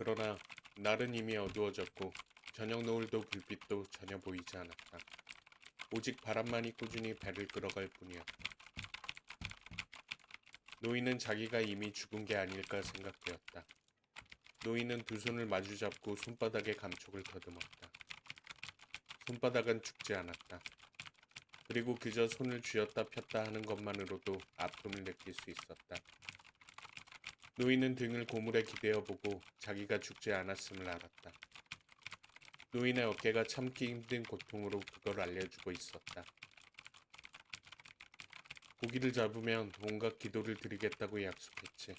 그러나 날은 이미 어두워졌고 저녁 노을도 불빛도 전혀 보이지 않았다. 오직 바람만이 꾸준히 배를 끌어갈 뿐이었다. 노인은 자기가 이미 죽은 게 아닐까 생각되었다. 노인은 두 손을 마주잡고 손바닥에 감촉을 더듬었다. 손바닥은 죽지 않았다. 그리고 그저 손을 쥐었다 폈다 하는 것만으로도 아픔을 느낄 수 있었다. 노인은 등을 고물에 기대어 보고 자기가 죽지 않았음을 알았다. 노인의 어깨가 참기 힘든 고통으로 그걸 알려주고 있었다. 고기를 잡으면 온갖 기도를 드리겠다고 약속했지.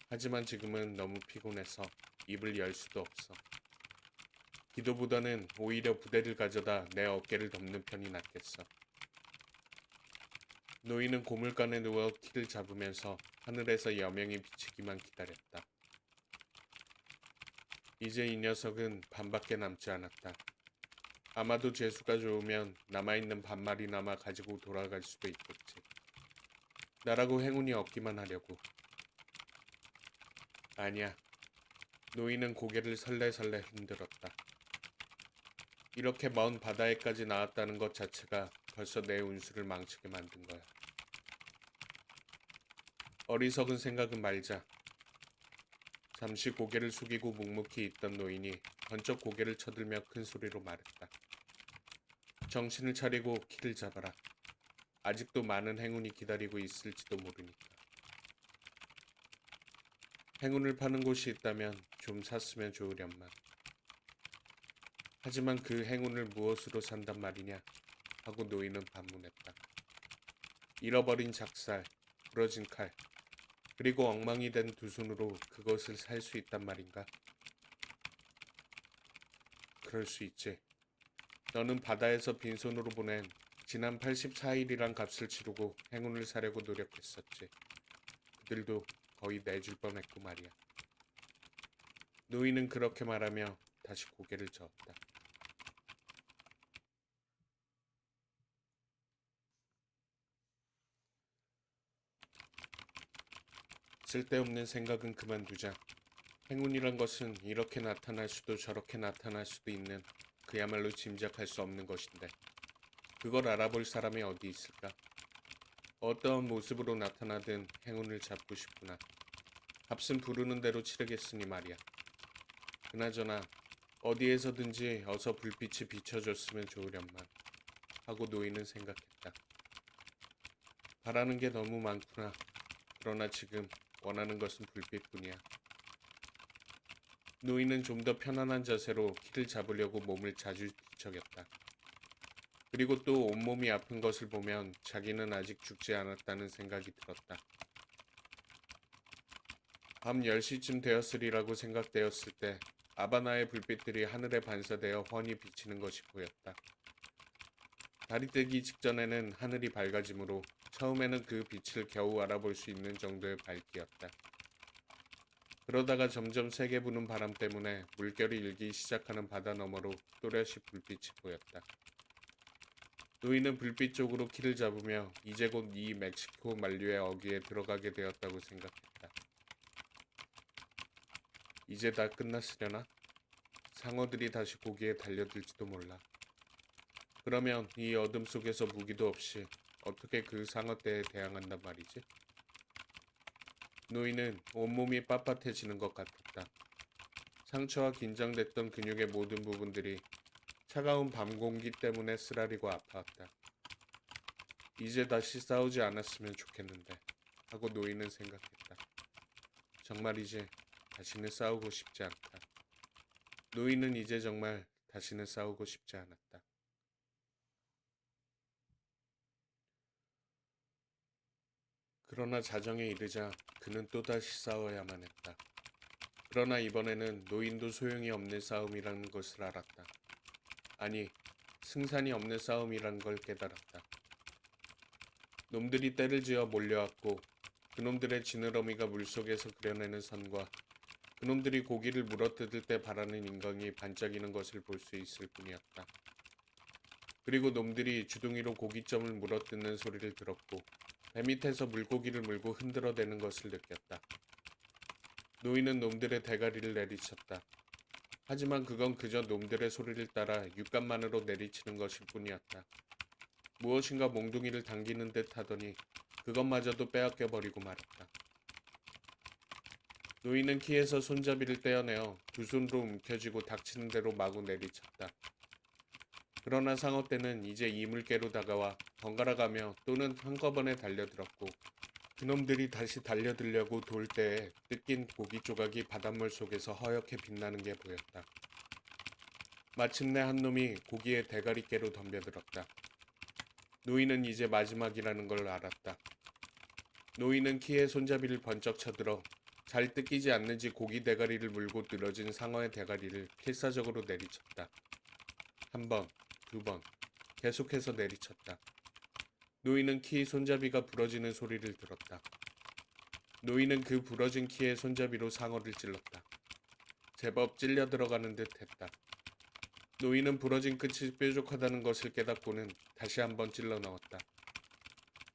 하지만 지금은 너무 피곤해서 입을 열 수도 없어. 기도보다는 오히려 부대를 가져다 내 어깨를 덮는 편이 낫겠어. 노인은 고물간에 누워 키를 잡으면서 하늘에서 여명이 비치기만 기다렸다. 이제 이 녀석은 반밖에 남지 않았다. 아마도 재수가 좋으면 남아있는 반마리나마 가지고 돌아갈 수도 있겠지. 나라고 행운이 없기만 하려고. 아니야. 노인은 고개를 설레설레 흔들었다. 이렇게 먼 바다에까지 나왔다는 것 자체가 벌써 내 운수를 망치게 만든 거야. 어리석은 생각은 말자. 잠시 고개를 숙이고 묵묵히 있던 노인이 번쩍 고개를 쳐들며 큰 소리로 말했다. 정신을 차리고 키를 잡아라. 아직도 많은 행운이 기다리고 있을지도 모르니까. 행운을 파는 곳이 있다면 좀 샀으면 좋으련만. 하지만 그 행운을 무엇으로 산단 말이냐 하고 노인은 반문했다. 잃어버린 작살, 부러진 칼, 그리고 엉망이 된 두 손으로 그것을 살 수 있단 말인가? 그럴 수 있지. 너는 바다에서 빈손으로 보낸 지난 84일이란 값을 치르고 행운을 사려고 노력했었지. 그들도 거의 내줄 뻔했고 말이야. 노인은 그렇게 말하며 다시 고개를 저었다. 쓸데없는 생각은 그만두자. 행운이란 것은 이렇게 나타날 수도 저렇게 나타날 수도 있는 그야말로 짐작할 수 없는 것인데 그걸 알아볼 사람이 어디 있을까? 어떠한 모습으로 나타나든 행운을 잡고 싶구나. 값은 부르는 대로 치르겠으니 말이야. 그나저나 어디에서든지 어서 불빛이 비춰줬으면 좋으련만 하고 노인은 생각했다. 바라는 게 너무 많구나. 그러나 지금 원하는 것은 불빛뿐이야. 노인은 좀 더 편안한 자세로 키를 잡으려고 몸을 자주 뒤척였다. 그리고 또 온몸이 아픈 것을 보면 자기는 아직 죽지 않았다는 생각이 들었다. 밤 10시쯤 되었으리라고 생각되었을 때 아바나의 불빛들이 하늘에 반사되어 훤히 비치는 것이 보였다. 달이 뜨기 직전에는 하늘이 밝아지므로 처음에는 그 빛을 겨우 알아볼 수 있는 정도의 밝기였다. 그러다가 점점 세게 부는 바람 때문에 물결이 일기 시작하는 바다 너머로 또렷이 불빛이 보였다. 노인은 불빛 쪽으로 키를 잡으며 이제 곧 이 멕시코 만류의 어귀에 들어가게 되었다고 생각했다. 이제 다 끝났으려나? 상어들이 다시 고기에 달려들지도 몰라. 그러면 이 어둠 속에서 무기도 없이 어떻게 그 상어떼에 대항한단 말이지? 노인은 온몸이 빳빳해지는 것 같았다. 상처와 긴장됐던 근육의 모든 부분들이 차가운 밤 공기 때문에 쓰라리고 아파왔다. 이제 다시 싸우지 않았으면 좋겠는데 하고 노인은 생각했다. 정말 이제 다시는 싸우고 싶지 않다. 노인은 이제 정말 다시는 싸우고 싶지 않았다. 그러나 자정에 이르자 그는 또다시 싸워야만 했다. 그러나 이번에는 노인도 소용이 없는 싸움이라는 것을 알았다. 아니, 승산이 없는 싸움이란 걸 깨달았다. 놈들이 떼를 지어 몰려왔고 그놈들의 지느러미가 물속에서 그려내는 선과 그놈들이 고기를 물어뜯을 때 바라는 인광이 반짝이는 것을 볼 수 있을 뿐이었다. 그리고 놈들이 주둥이로 고깃점을 물어뜯는 소리를 들었고 배 밑에서 물고기를 물고 흔들어대는 것을 느꼈다. 노인은 놈들의 대가리를 내리쳤다. 하지만 그건 그저 놈들의 소리를 따라 육감만으로 내리치는 것일 뿐이었다. 무엇인가 몽둥이를 당기는 듯 하더니 그것마저도 빼앗겨 버리고 말았다. 노인은 키에서 손잡이를 떼어내어 두 손으로 움켜쥐고 닥치는 대로 마구 내리쳤다. 그러나 상어떼는 이제 이물개로 다가와 번갈아가며 또는 한꺼번에 달려들었고 그놈들이 다시 달려들려고 돌 때에 뜯긴 고기 조각이 바닷물 속에서 허옇게 빛나는 게 보였다. 마침내 한 놈이 고기의 대가리께로 덤벼들었다. 노인은 이제 마지막이라는 걸 알았다. 노인은 키에 손잡이를 번쩍 쳐들어 잘 뜯기지 않는지 고기 대가리를 물고 늘어진 상어의 대가리를 필사적으로 내리쳤다. 한 번, 두 번, 계속해서 내리쳤다. 노인은 키 손잡이가 부러지는 소리를 들었다. 노인은 그 부러진 키의 손잡이로 상어를 찔렀다. 제법 찔려 들어가는 듯 했다. 노인은 부러진 끝이 뾰족하다는 것을 깨닫고는 다시 한번 찔러 넣었다.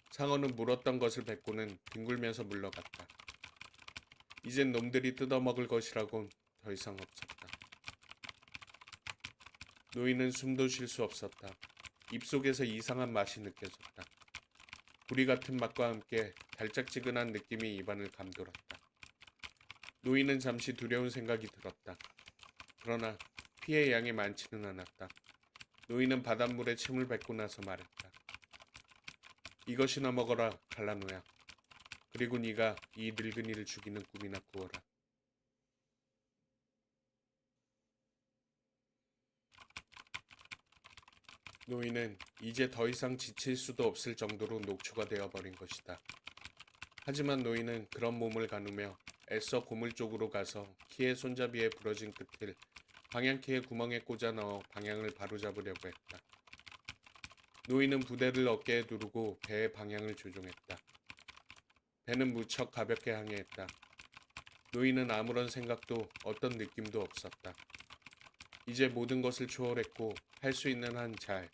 상어는 물었던 것을 뱉고는 뒹굴면서 물러갔다. 이젠 놈들이 뜯어먹을 것이라곤 더 이상 없었다. 노인은 숨도 쉴 수 없었다. 입속에서 이상한 맛이 느껴졌다. 구리 같은 맛과 함께 달짝지근한 느낌이 입안을 감돌았다. 노인은 잠시 두려운 생각이 들었다. 그러나 피의 양이 많지는 않았다. 노인은 바닷물에 침을 뱉고 나서 말했다. 이것이나 먹어라, 갈라노야. 그리고 네가 이 늙은이를 죽이는 꿈이나 꾸어라. 노인은 이제 더 이상 지칠 수도 없을 정도로 녹초가 되어버린 것이다. 하지만 노인은 그런 몸을 가누며 애써 고물 쪽으로 가서 키의 손잡이에 부러진 끝을 방향키의 구멍에 꽂아 넣어 방향을 바로잡으려고 했다. 노인은 부대를 어깨에 두르고 배의 방향을 조종했다. 배는 무척 가볍게 항해했다. 노인은 아무런 생각도 어떤 느낌도 없었다. 이제 모든 것을 초월했고 할 수 있는 한 잘,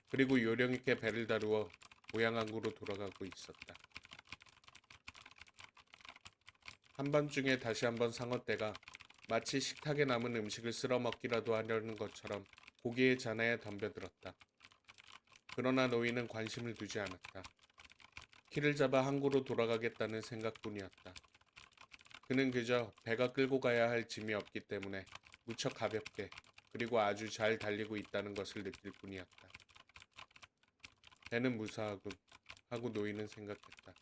그리고 요령있게 배를 다루어 고향항구로 돌아가고 있었다. 한밤중에 다시 한번 상어떼가 마치 식탁에 남은 음식을 쓸어 먹기라도 하려는 것처럼 고기의 잔해에 덤벼들었다. 그러나 노인은 관심을 두지 않았다. 키를 잡아 항구로 돌아가겠다는 생각뿐이었다. 그는 그저 배가 끌고 가야 할 짐이 없기 때문에 무척 가볍게 그리고 아주 잘 달리고 있다는 것을 느낄 뿐이었다. 배는 무사하군 하고 노인은 생각했다.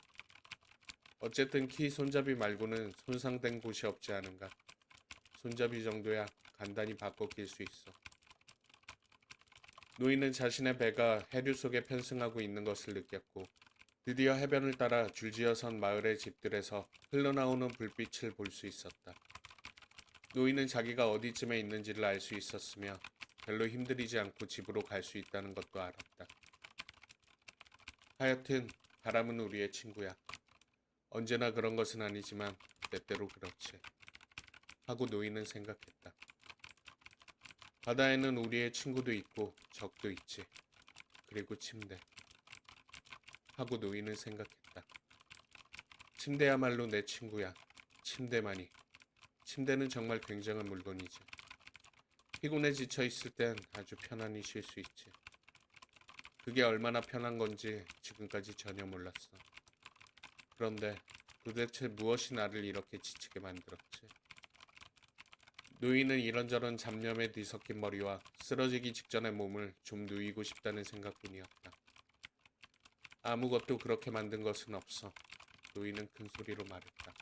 어쨌든 키 손잡이 말고는 손상된 곳이 없지 않은가. 손잡이 정도야 간단히 바꿔 낄 수 있어. 노인은 자신의 배가 해류 속에 편승하고 있는 것을 느꼈고 드디어 해변을 따라 줄지어 선 마을의 집들에서 흘러나오는 불빛을 볼 수 있었다. 노인은 자기가 어디쯤에 있는지를 알 수 있었으며 별로 힘들이지 않고 집으로 갈 수 있다는 것도 알았다. 하여튼 바람은 우리의 친구야. 언제나 그런 것은 아니지만 때때로 그렇지. 하고 노인은 생각했다. 바다에는 우리의 친구도 있고 적도 있지. 그리고 침대. 하고 노인은 생각했다. 침대야말로 내 친구야. 침대만이. 침대는 정말 굉장한 물건이지. 피곤해 지쳐 있을 땐 아주 편안히 쉴 수 있지. 그게 얼마나 편한 건지 지금까지 전혀 몰랐어. 그런데 도대체 무엇이 나를 이렇게 지치게 만들었지? 노인은 이런저런 잡념에 뒤섞인 머리와 쓰러지기 직전의 몸을 좀 누이고 싶다는 생각뿐이었다. 아무것도 그렇게 만든 것은 없어. 노인은 큰 소리로 말했다.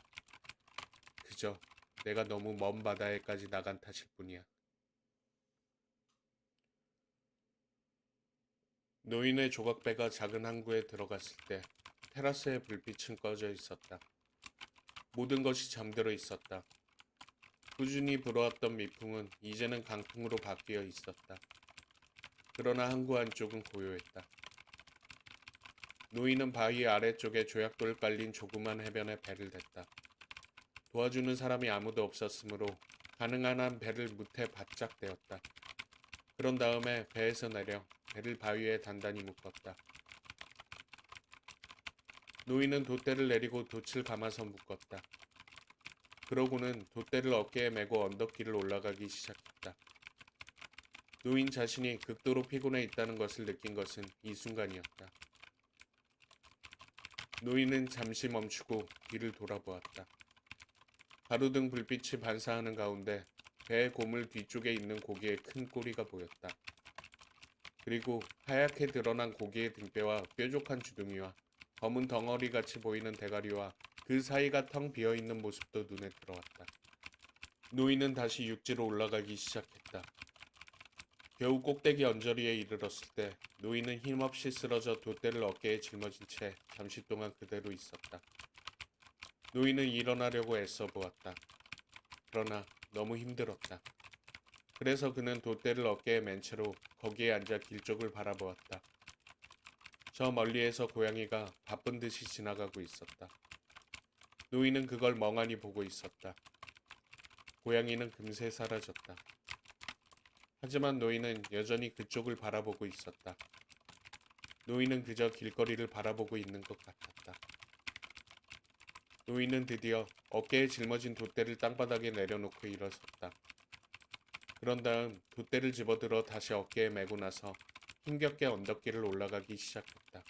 그저 내가 너무 먼 바다에까지 나간 탓일 뿐이야. 노인의 조각배가 작은 항구에 들어갔을 때 테라스의 불빛은 꺼져 있었다. 모든 것이 잠들어 있었다. 꾸준히 불어왔던 미풍은 이제는 강풍으로 바뀌어 있었다. 그러나 항구 안쪽은 고요했다. 노인은 바위 아래쪽에 조약돌 깔린 조그만 해변에 배를 댔다. 도와주는 사람이 아무도 없었으므로 가능한 한 배를 무태 바짝 대었다. 그런 다음에 배에서 내려 배를 바위에 단단히 묶었다. 노인은 돛대를 내리고 돛을 감아서 묶었다. 그러고는 돛대를 어깨에 메고 언덕길을 올라가기 시작했다. 노인 자신이 극도로 피곤해 있다는 것을 느낀 것은 이 순간이었다. 노인은 잠시 멈추고 뒤를 돌아보았다. 가로등 불빛이 반사하는 가운데 배의 고물 뒤쪽에 있는 고기의 큰 꼬리가 보였다. 그리고 하얗게 드러난 고기의 등뼈와 뾰족한 주둥이와 검은 덩어리같이 보이는 대가리와 그 사이가 텅 비어있는 모습도 눈에 들어왔다. 노인은 다시 육지로 올라가기 시작했다. 겨우 꼭대기 언저리에 이르렀을 때 노인은 힘없이 쓰러져 돛대를 어깨에 짊어진 채 잠시 동안 그대로 있었다. 노인은 일어나려고 애써 보았다. 그러나 너무 힘들었다. 그래서 그는 돛대를 어깨에 맨 채로 거기에 앉아 길 쪽을 바라보았다. 저 멀리에서 고양이가 바쁜 듯이 지나가고 있었다. 노인은 그걸 멍하니 보고 있었다. 고양이는 금세 사라졌다. 하지만 노인은 여전히 그쪽을 바라보고 있었다. 노인은 그저 길거리를 바라보고 있는 것 같았다. 노인은 드디어 어깨에 짊어진 돛대를 땅바닥에 내려놓고 일어섰다. 그런 다음 돛대를 집어들어 다시 어깨에 메고 나서 힘겹게 언덕길을 올라가기 시작했다.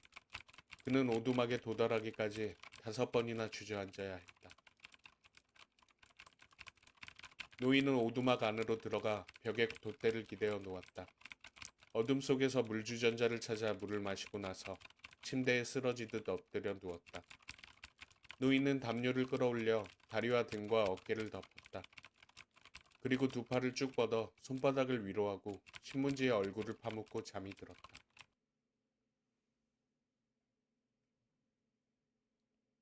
그는 오두막에 도달하기까지 5번이나 주저앉아야 했다. 노인은 오두막 안으로 들어가 벽에 돛대를 기대어 놓았다. 어둠 속에서 물주전자를 찾아 물을 마시고 나서 침대에 쓰러지듯 엎드려 누웠다. 노인은 담요를 끌어올려 다리와 등과 어깨를 덮었다. 그리고 두 팔을 쭉 뻗어 손바닥을 위로 하고 신문지에 얼굴을 파묻고 잠이 들었다.